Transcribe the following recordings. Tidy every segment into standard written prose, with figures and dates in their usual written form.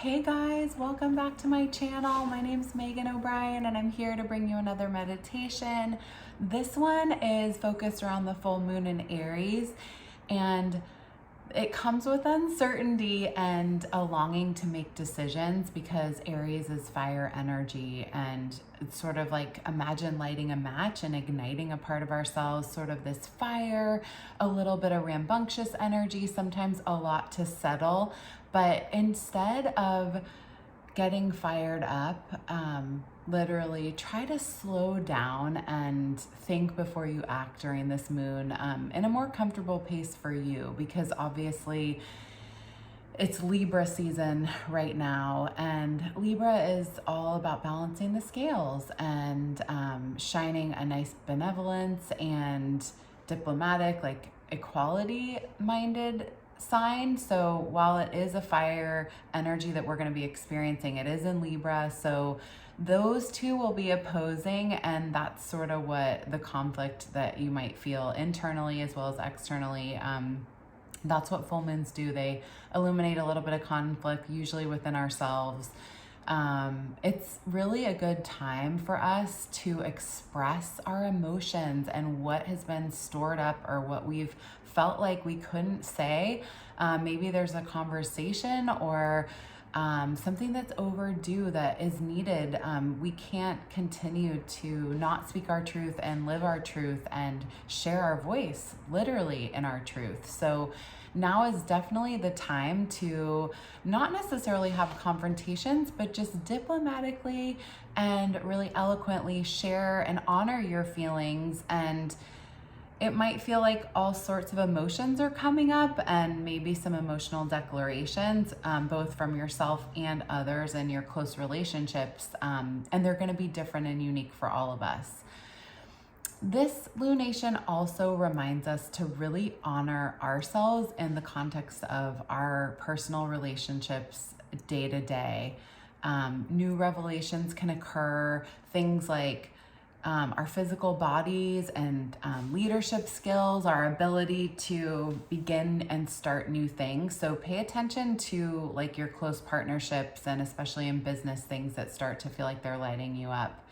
Hey guys, welcome back to my channel. My name's Megan O'Brien and I'm here to bring you another meditation. This one is focused around the full moon in Aries, and it comes with uncertainty and a longing to make decisions because Aries is fire energy, and it's sort of like imagine lighting a match and igniting a part of ourselves, sort of this fire, a little bit of rambunctious energy, sometimes a lot to settle. But instead of getting fired up, literally try to slow down and think before you act during this moon, in a more comfortable pace for you, because obviously it's Libra season right now, and Libra is all about balancing the scales and shining a nice benevolence and diplomatic, like equality minded sign. So while it is a fire energy that we're going to be experiencing, it is in Libra. So those two will be opposing, and that's sort of what the conflict that you might feel internally as well as externally. That's what full moons do. They illuminate a little bit of conflict, usually within ourselves. It's really a good time for us to express our emotions and what has been stored up or what we've felt like we couldn't say. Maybe there's a conversation or something that's overdue that is needed. We can't continue to not speak our truth and live our truth and share our voice literally in our truth. So now is definitely the time to not necessarily have confrontations, but just diplomatically and really eloquently share and honor your feelings. And it might feel like all sorts of emotions are coming up, and maybe some emotional declarations, both from yourself and others in your close relationships. And they're going to be different and unique for all of us. This lunation also reminds us to really honor ourselves in the context of our personal relationships day to day. New revelations can occur, things like our physical bodies and leadership skills, our ability to begin and start new things. So pay attention to like your close partnerships, and especially in business, things that start to feel like they're lighting you up.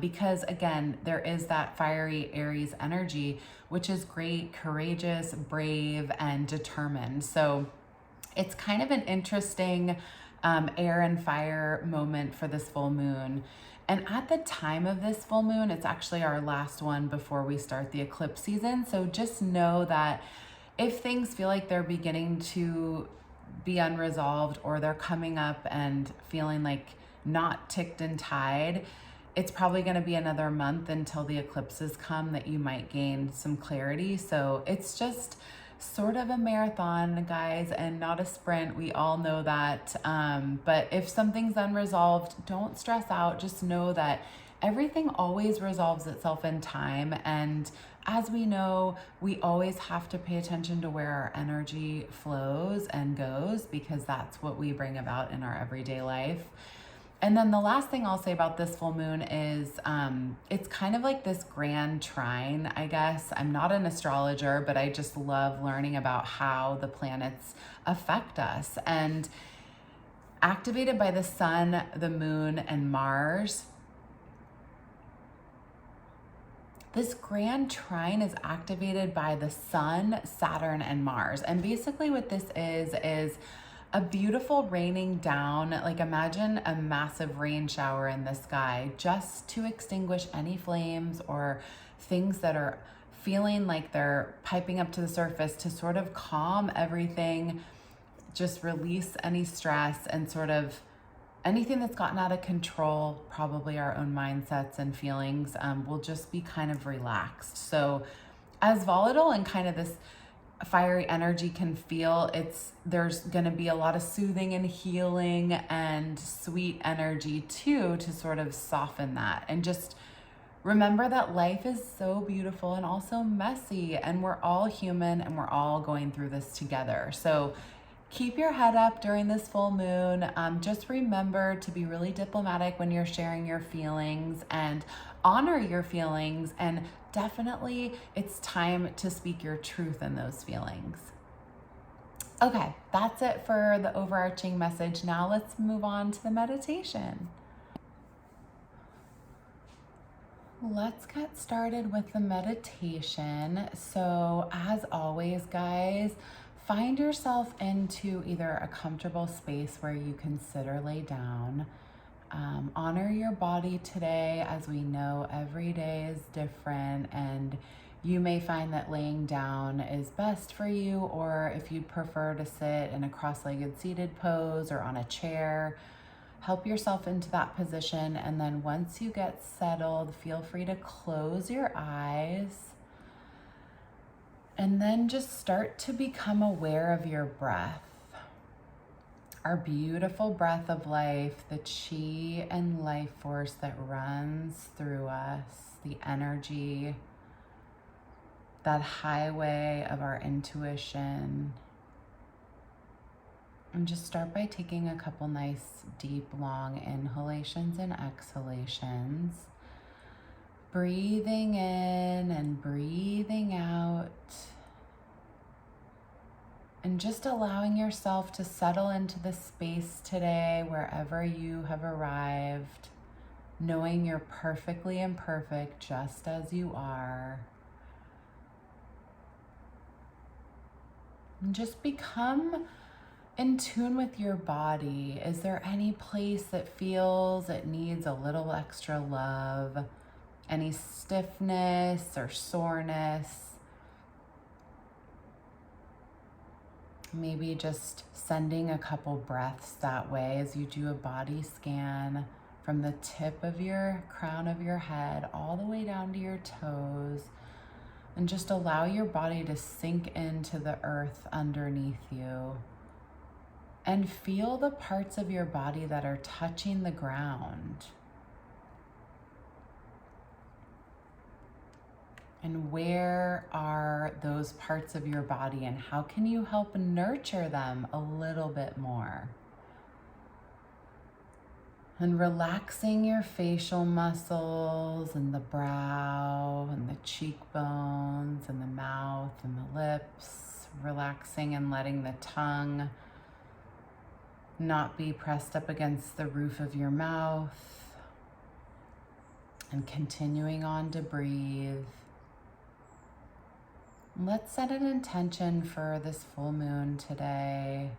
Because again, there is that fiery Aries energy, which is great, courageous, brave, and determined. So it's kind of an interesting air and fire moment for this full moon. And at the time of this full moon, it's actually our last one before we start the eclipse season. So just know that if things feel like they're beginning to be unresolved, or they're coming up and feeling like not ticked and tied, it's probably going to be another month until the eclipses come that you might gain some clarity. So it's just sort of a marathon, guys, and not a sprint. We all know that. But if something's unresolved, don't stress out. Just know that everything always resolves itself in time. And as we know, we always have to pay attention to where our energy flows and goes, because that's what we bring about in our everyday life. And then the last thing I'll say about this full moon is it's kind of like this grand trine, I guess. I'm not an astrologer, but I just love learning about how the planets affect us. And activated by the sun, the moon, and Mars, this grand trine is activated by the sun, Saturn, and Mars. And basically what this is a beautiful raining down, like imagine a massive rain shower in the sky, just to extinguish any flames or things that are feeling like they're piping up to the surface, to sort of calm everything, just release any stress, and sort of anything that's gotten out of control, probably our own mindsets and feelings, will just be kind of relaxed. So as volatile and kind of this fiery energy can feel, there's going to be a lot of soothing and healing and sweet energy too, to sort of soften that. And just remember that life is so beautiful and also messy, and we're all human, and we're all going through this together. So keep your head up during this full moon. Just remember to be really diplomatic when you're sharing your feelings, and honor your feelings. And definitely it's time to speak your truth in those feelings. Okay, that's it for the overarching message. Now let's move on to the meditation. Let's get started with the meditation. So as always, guys, find yourself into either a comfortable space where you can sit or lay down. Honor your body today. As we know, every day is different, and you may find that laying down is best for you, or if you'd prefer to sit in a cross-legged seated pose or on a chair, help yourself into that position. And then once you get settled, feel free to close your eyes and then just start to become aware of your breath. Our beautiful breath of life, the chi and life force that runs through us, the energy, that highway of our intuition. And just start by taking a couple nice, deep, long inhalations and exhalations. Breathing in and breathing out. And just allowing yourself to settle into the space today, wherever you have arrived, knowing you're perfectly imperfect just as you are. And just become in tune with your body. Is there any place that feels it needs a little extra love? Any stiffness or soreness? Maybe just sending a couple breaths that way as you do a body scan from the tip of your crown of your head all the way down to your toes, and just allow your body to sink into the earth underneath you and feel the parts of your body that are touching the ground. And where are those parts of your body, and how can you help nurture them a little bit more? And relaxing your facial muscles and the brow and the cheekbones and the mouth and the lips. Relaxing and letting the tongue not be pressed up against the roof of your mouth. And continuing on to breathe. Let's set an intention for this full moon today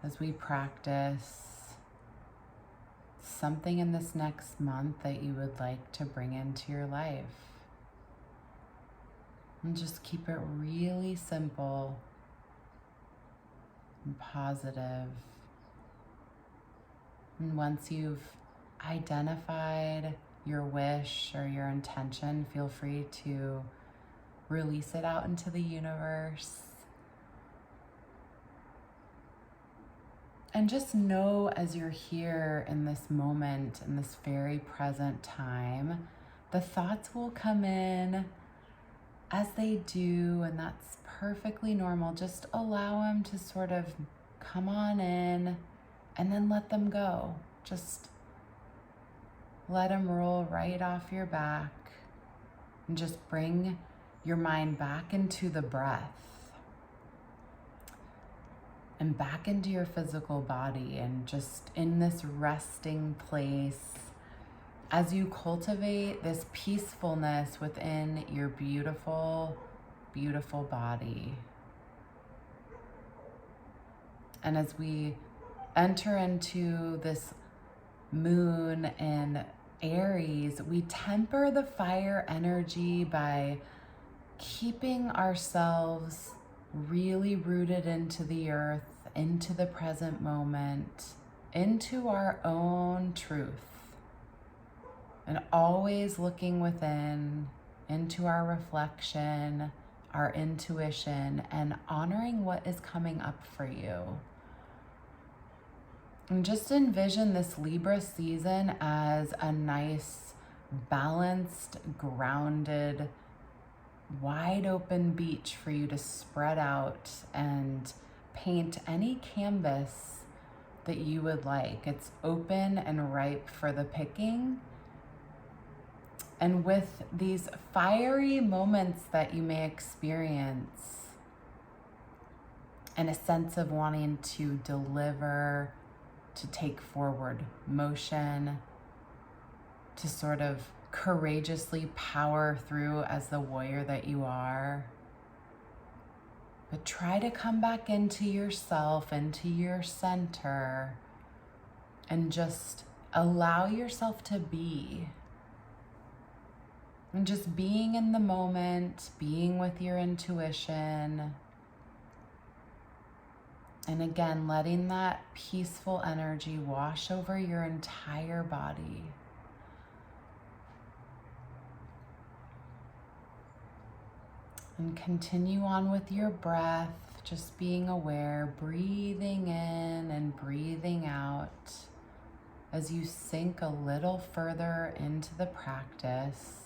as we practice something in this next month that you would like to bring into your life. And just keep it really simple and positive. And once you've identified your wish or your intention, feel free to release it out into the universe. And just know, as you're here in this moment, in this very present time, the thoughts will come in as they do, and that's perfectly normal. Just allow them to sort of come on in and then let them go. Just let them roll right off your back, and just bring your mind back into the breath and back into your physical body, and just in this resting place as you cultivate this peacefulness within your beautiful, beautiful body. And as we enter into this moon in Aries, we temper the fire energy by keeping ourselves really rooted into the earth, into the present moment, into our own truth, and always looking within, into our reflection, our intuition, and honoring what is coming up for you. And just envision this Libra season as a nice, balanced, grounded, wide open beach for you to spread out and paint any canvas that you would like. It's open and ripe for the picking. And with these fiery moments that you may experience, and a sense of wanting to deliver, to take forward motion, to sort of courageously power through as the warrior that you are. But try to come back into yourself, into your center, and just allow yourself to be. And just being in the moment, being with your intuition. And again, letting that peaceful energy wash over your entire body. And continue on with your breath, just being aware, breathing in and breathing out as you sink a little further into the practice.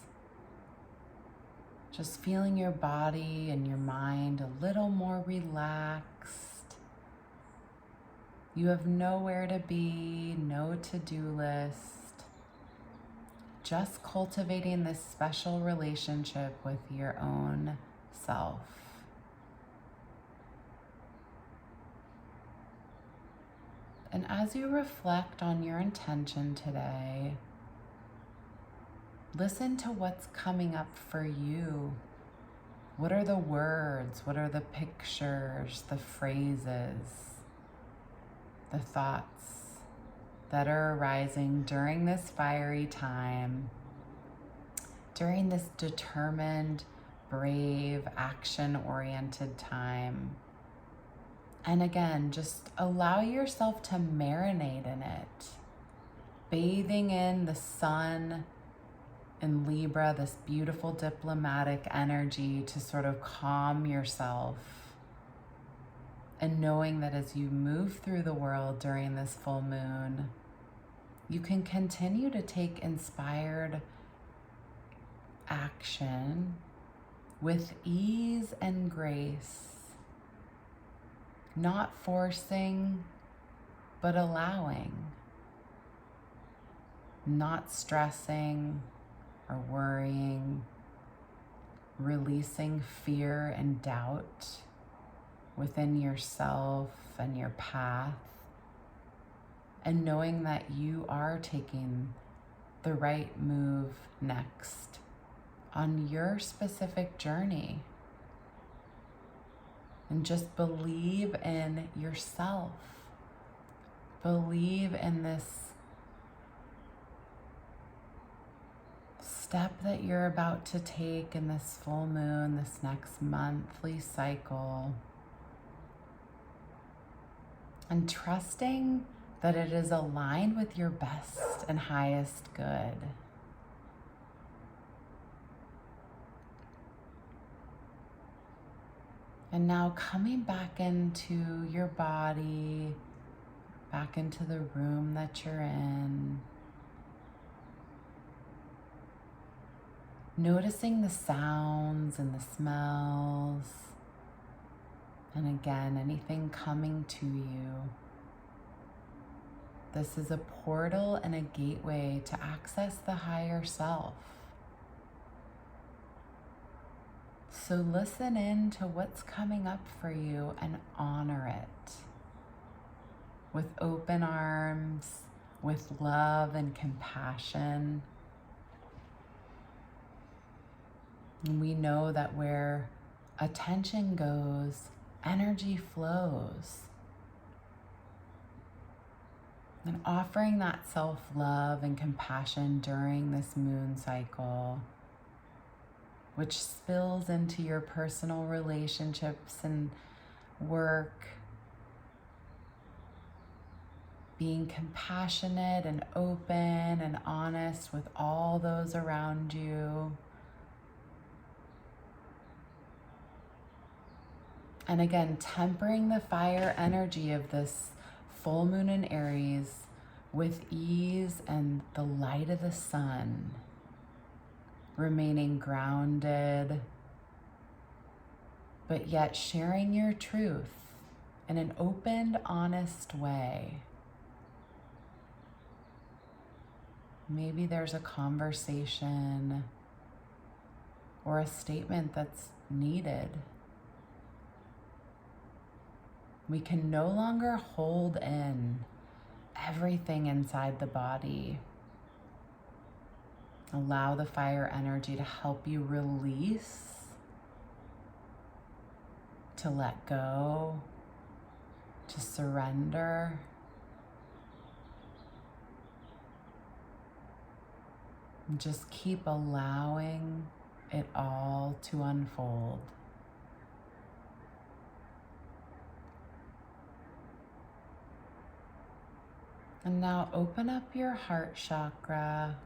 Just feeling your body and your mind a little more relaxed. You have nowhere to be, no to-do list. Just cultivating this special relationship with your own self. And as you reflect on your intention today, listen to what's coming up for you. What are the words? What are the pictures, the phrases, the thoughts that are arising during this fiery time, during this determined, brave, action-oriented time? And again, just allow yourself to marinate in it, bathing in the sun in Libra, this beautiful diplomatic energy to sort of calm yourself. And knowing that as you move through the world during this full moon, you can continue to take inspired action with ease and grace, not forcing, but allowing, not stressing or worrying, releasing fear and doubt within yourself and your path, and knowing that you are taking the right move next on your specific journey. And just believe in yourself. Believe in this step that you're about to take in this full moon, this next monthly cycle. And trusting that it is aligned with your best and highest good. And now coming back into your body, back into the room that you're in. Noticing the sounds and the smells. And again, anything coming to you. This is a portal and a gateway to access the higher self. So listen in to what's coming up for you and honor it with open arms, with love and compassion. And we know that where attention goes, energy flows. And offering that self-love and compassion during this moon cycle, which spills into your personal relationships and work, being compassionate and open and honest with all those around you. And again, tempering the fire energy of this full moon in Aries with ease and the light of the sun, remaining grounded, but yet sharing your truth in an open, honest way. Maybe there's a conversation or a statement that's needed. We can no longer hold in everything inside the body. Allow the fire energy to help you release, to let go, to surrender. And just keep allowing it all to unfold. And now open up your heart chakra,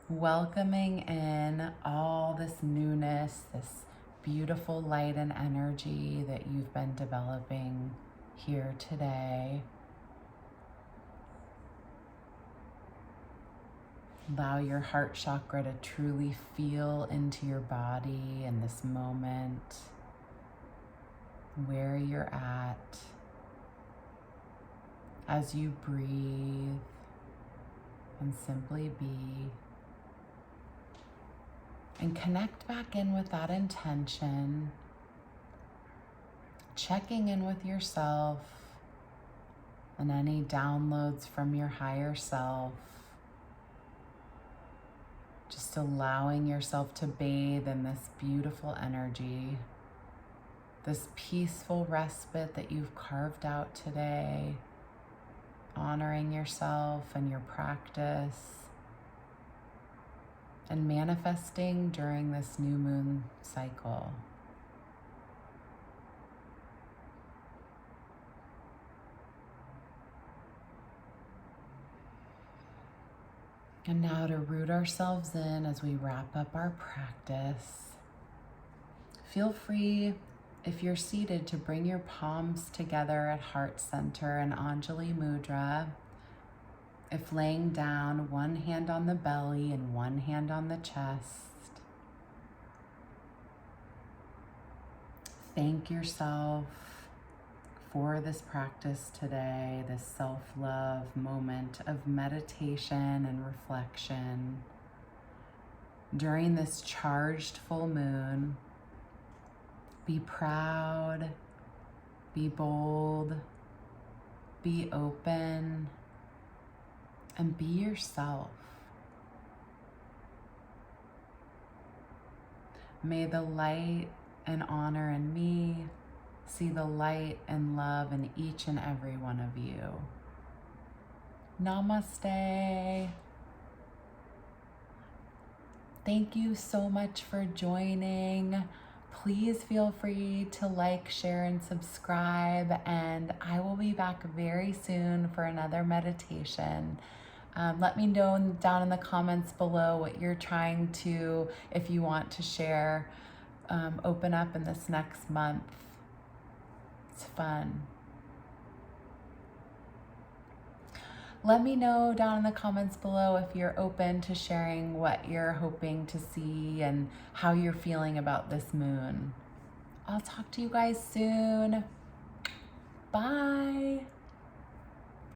welcoming in all this newness, this beautiful light and energy that you've been developing here today. Allow your heart chakra to truly feel into your body in this moment, where you're at, as you breathe and simply be. And connect back in with that intention, checking in with yourself and any downloads from your higher self. Just allowing yourself to bathe in this beautiful energy, this peaceful respite that you've carved out today, honoring yourself and your practice, and manifesting during this new moon cycle. And now to root ourselves in as we wrap up our practice, feel free, if you're seated, to bring your palms together at heart center in Anjali Mudra. If laying down, one hand on the belly and one hand on the chest. Thank yourself for this practice today, this self-love moment of meditation and reflection. During this charged full moon, be proud, be bold, be open, and be yourself. May the light and honor in me see the light and love in each and every one of you. Namaste. Thank you so much for joining. Please feel free to like, share, and subscribe, and I will be back very soon for another meditation. Let me know down in the comments below what you're trying to, if you want to share, open up in this next month. It's fun. Let me know down in the comments below if you're open to sharing what you're hoping to see and how you're feeling about this moon. I'll talk to you guys soon. Bye.